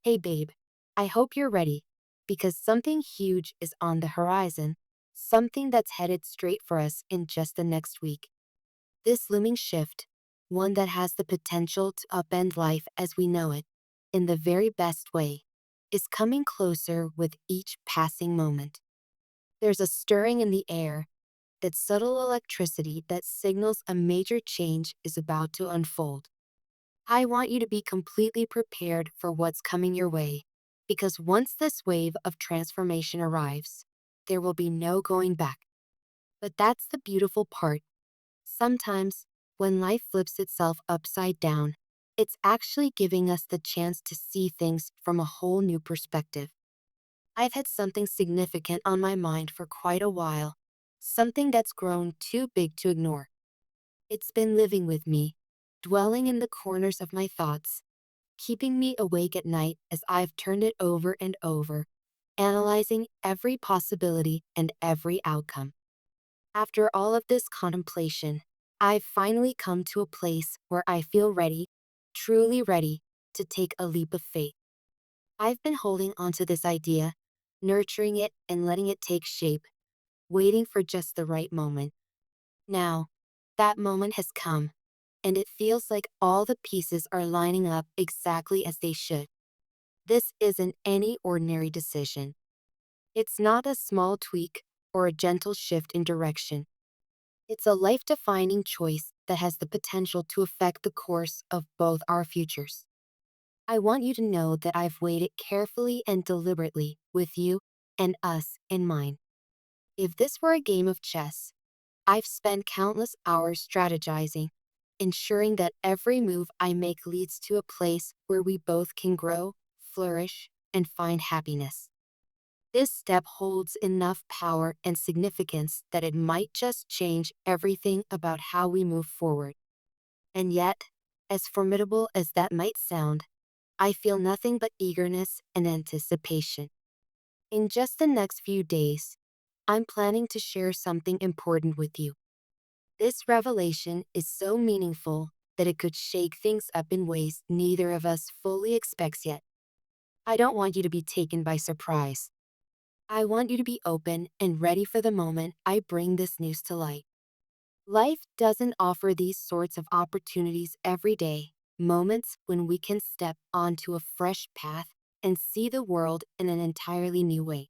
Hey babe, I hope you're ready because something huge is on the horizon, something that's headed straight for us in just the next week. This looming shift, one that has the potential to upend life as we know it, in the very best way, is coming closer with each passing moment. There's a stirring in the air, that subtle electricity that signals a major change is about to unfold. I want you to be completely prepared for what's coming your way, because once this wave of transformation arrives, there will be no going back. But that's the beautiful part. Sometimes, when life flips itself upside down, it's actually giving us the chance to see things from a whole new perspective. I've had something significant on my mind for quite a while, something that's grown too big to ignore. It's been living with me, dwelling in the corners of my thoughts, keeping me awake at night as I've turned it over and over, analyzing every possibility and every outcome. After all of this contemplation, I've finally come to a place where I feel ready, truly ready, to take a leap of faith. I've been holding onto this idea, nurturing it and letting it take shape, waiting for just the right moment. Now, that moment has come, and it feels like all the pieces are lining up exactly as they should. This isn't any ordinary decision. It's not a small tweak or a gentle shift in direction. It's a life-defining choice that has the potential to affect the course of both our futures. I want you to know that I've weighed it carefully and deliberately with you and us in mind. If this were a game of chess, I've spent countless hours strategizing, ensuring that every move I make leads to a place where we both can grow, flourish, and find happiness. This step holds enough power and significance that it might just change everything about how we move forward. And yet, as formidable as that might sound, I feel nothing but eagerness and anticipation. In just the next few days, I'm planning to share something important with you. This revelation is so meaningful that it could shake things up in ways neither of us fully expects yet. I don't want you to be taken by surprise. I want you to be open and ready for the moment I bring this news to light. Life doesn't offer these sorts of opportunities every day, moments when we can step onto a fresh path and see the world in an entirely new way.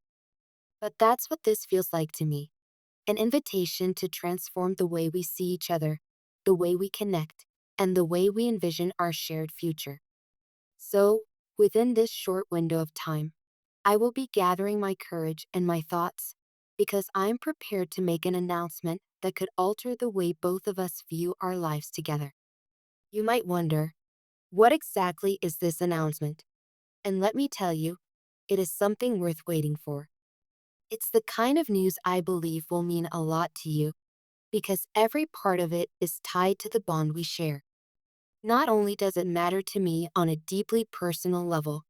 But that's what this feels like to me, an invitation to transform the way we see each other, the way we connect, and the way we envision our shared future. So, within this short window of time, I will be gathering my courage and my thoughts because I'm prepared to make an announcement that could alter the way both of us view our lives together. You might wonder, what exactly is this announcement? And let me tell you, it is something worth waiting for. It's the kind of news I believe will mean a lot to you because every part of it is tied to the bond we share. Not only does it matter to me on a deeply personal level,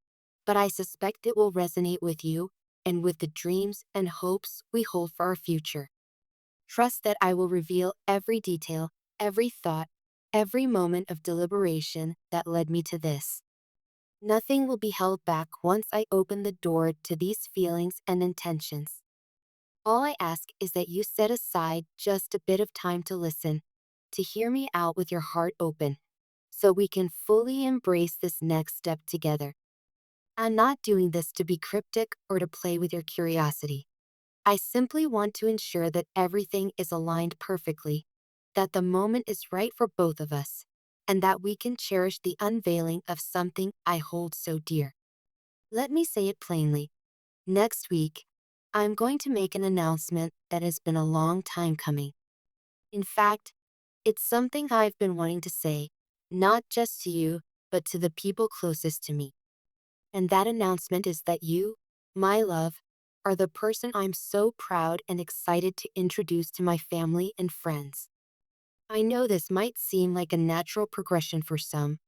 but I suspect it will resonate with you and with the dreams and hopes we hold for our future. Trust that I will reveal every detail, every thought, every moment of deliberation that led me to this. Nothing will be held back once I open the door to these feelings and intentions. All I ask is that you set aside just a bit of time to listen, to hear me out with your heart open, so we can fully embrace this next step together. I'm not doing this to be cryptic or to play with your curiosity. I simply want to ensure that everything is aligned perfectly, that the moment is right for both of us, and that we can cherish the unveiling of something I hold so dear. Let me say it plainly. Next week, I'm going to make an announcement that has been a long time coming. In fact, it's something I've been wanting to say, not just to you, but to the people closest to me. And that announcement is that you, my love, are the person I'm so proud and excited to introduce to my family and friends. I know this might seem like a natural progression for some,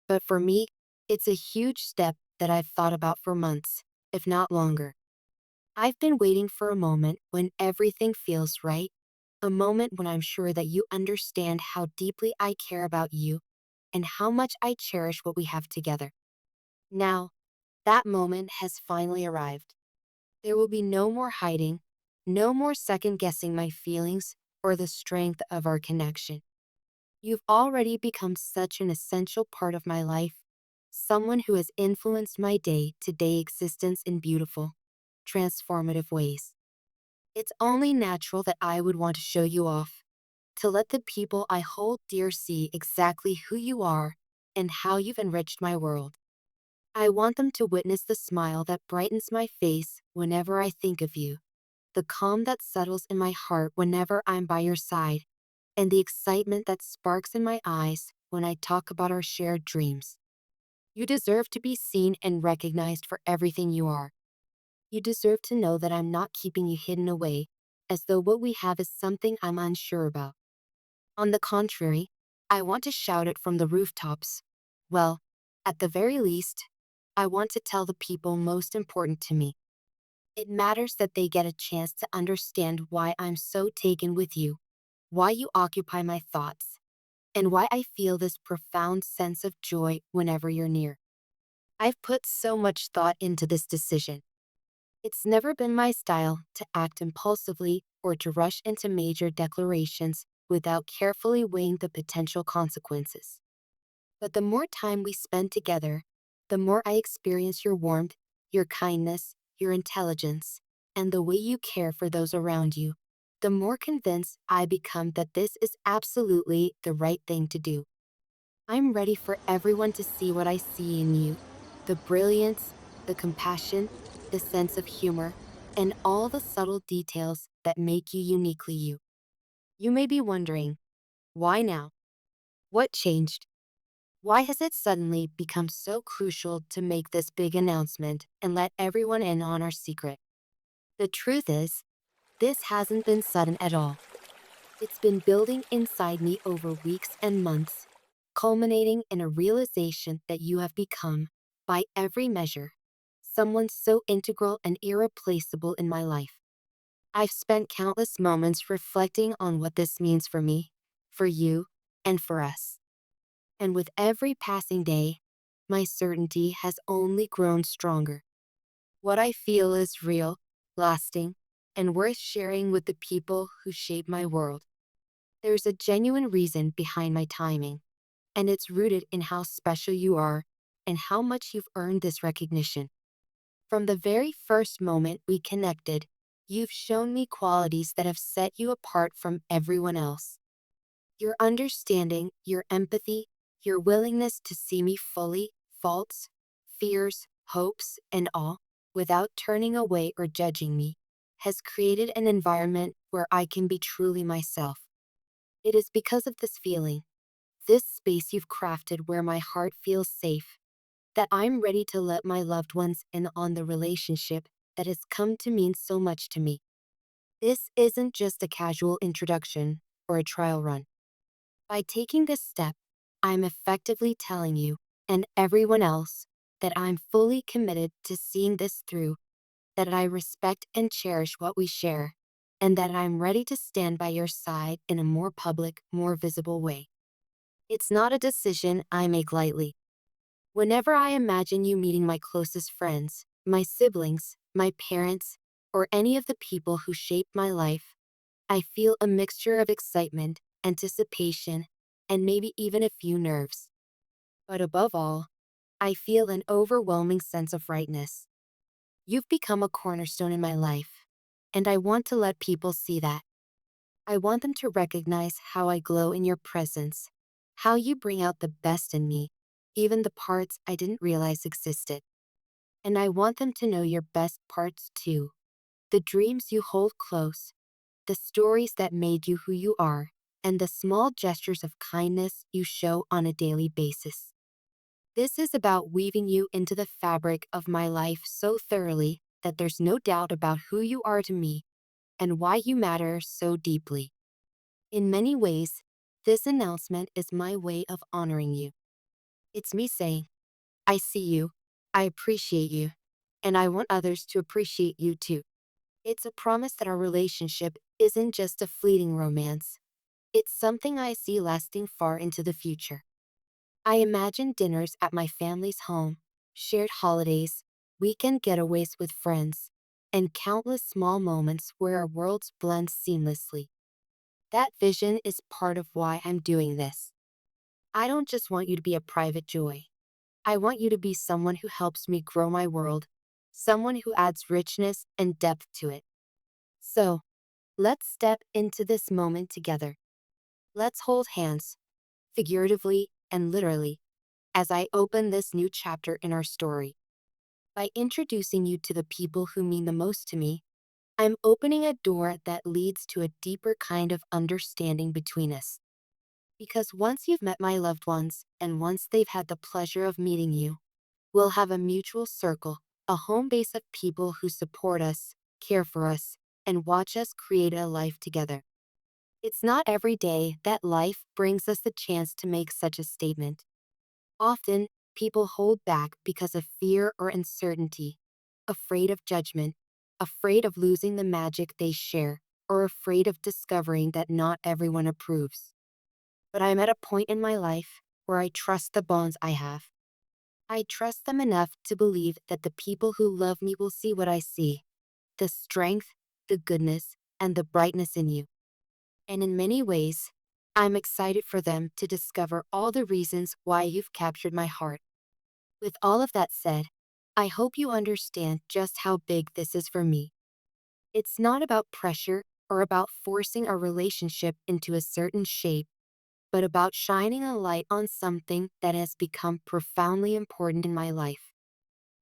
but for me, it's a huge step that I've thought about for months, if not longer. I've been waiting for a moment when everything feels right, a moment when I'm sure that you understand how deeply I care about you and how much I cherish what we have together. Now, That moment has finally arrived. There will be no more hiding, no more second guessing my feelings or the strength of our connection. You've already become such an essential part of my life, someone who has influenced my day to day existence in beautiful, transformative ways. It's only natural that I would want to show you off, to let the people I hold dear see exactly who you are and how you've enriched my world. I want them to witness the smile that brightens my face whenever I think of you, the calm that settles in my heart whenever I'm by your side, and the excitement that sparks in my eyes when I talk about our shared dreams. You deserve to be seen and recognized for everything you are. You deserve to know that I'm not keeping you hidden away, as though what we have is something I'm unsure about. On the contrary, I want to shout it from the rooftops. Well, at the very least, I want to tell the people most important to me. It matters that they get a chance to understand why I'm so taken with you, why you occupy my thoughts, and why I feel this profound sense of joy whenever you're near. I've put so much thought into this decision. It's never been my style to act impulsively or to rush into major declarations without carefully weighing the potential consequences. But the more time we spend together, the more I experience your warmth, your kindness, your intelligence, and the way you care for those around you, the more convinced I become that this is absolutely the right thing to do. I'm ready for everyone to see what I see in you, the brilliance, the compassion, the sense of humor, and all the subtle details that make you uniquely you. You may be wondering, why now? What changed? Why has it suddenly become so crucial to make this big announcement and let everyone in on our secret? The truth is, this hasn't been sudden at all. It's been building inside me over weeks and months, culminating in a realization that you have become, by every measure, someone so integral and irreplaceable in my life. I've spent countless moments reflecting on what this means for me, for you, and for us. And with every passing day, my certainty has only grown stronger. What I feel is real, lasting, and worth sharing with the people who shape my world. There's a genuine reason behind my timing, and it's rooted in how special you are and how much you've earned this recognition. From the very first moment we connected, you've shown me qualities that have set you apart from everyone else. Your understanding, your empathy, your willingness to see me fully, faults, fears, hopes, and all, without turning away or judging me, has created an environment where I can be truly myself. It is because of this feeling, this space you've crafted where my heart feels safe, that I'm ready to let my loved ones in on the relationship that has come to mean so much to me. This isn't just a casual introduction or a trial run. By taking this step, I'm effectively telling you and everyone else that I'm fully committed to seeing this through, that I respect and cherish what we share, and that I'm ready to stand by your side in a more public, more visible way. It's not a decision I make lightly. Whenever I imagine you meeting my closest friends, my siblings, my parents, or any of the people who shaped my life, I feel a mixture of excitement, anticipation, and maybe even a few nerves. But above all, I feel an overwhelming sense of rightness. You've become a cornerstone in my life, and I want to let people see that. I want them to recognize how I glow in your presence, how you bring out the best in me, even the parts I didn't realize existed. And I want them to know your best parts too, the dreams you hold close, the stories that made you who you are, and the small gestures of kindness you show on a daily basis. This is about weaving you into the fabric of my life so thoroughly that there's no doubt about who you are to me and why you matter so deeply. In many ways, this announcement is my way of honoring you. It's me saying, I see you, I appreciate you, and I want others to appreciate you too. It's a promise that our relationship isn't just a fleeting romance. It's something I see lasting far into the future. I imagine dinners at my family's home, shared holidays, weekend getaways with friends, and countless small moments where our worlds blend seamlessly. That vision is part of why I'm doing this. I don't just want you to be a private joy. I want you to be someone who helps me grow my world, someone who adds richness and depth to it. So, let's step into this moment together. Let's hold hands, figuratively and literally, as I open this new chapter in our story. By introducing you to the people who mean the most to me, I'm opening a door that leads to a deeper kind of understanding between us. Because once you've met my loved ones, and once they've had the pleasure of meeting you, we'll have a mutual circle, a home base of people who support us, care for us, and watch us create a life together. It's not every day that life brings us the chance to make such a statement. Often, people hold back because of fear or uncertainty, afraid of judgment, afraid of losing the magic they share, or afraid of discovering that not everyone approves. But I'm at a point in my life where I trust the bonds I have. I trust them enough to believe that the people who love me will see what I see, the strength, the goodness, and the brightness in you. And in many ways, I'm excited for them to discover all the reasons why you've captured my heart. With all of that said, I hope you understand just how big this is for me. It's not about pressure or about forcing our relationship into a certain shape, but about shining a light on something that has become profoundly important in my life.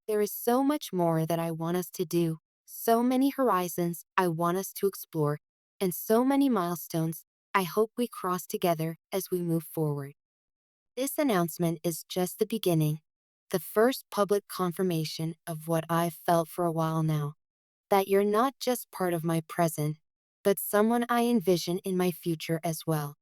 There is so much more that I want us to do, so many horizons I want us to explore, and so many milestones I hope we cross together as we move forward. This announcement is just the beginning, the first public confirmation of what I've felt for a while now, that you're not just part of my present, but someone I envision in my future as well.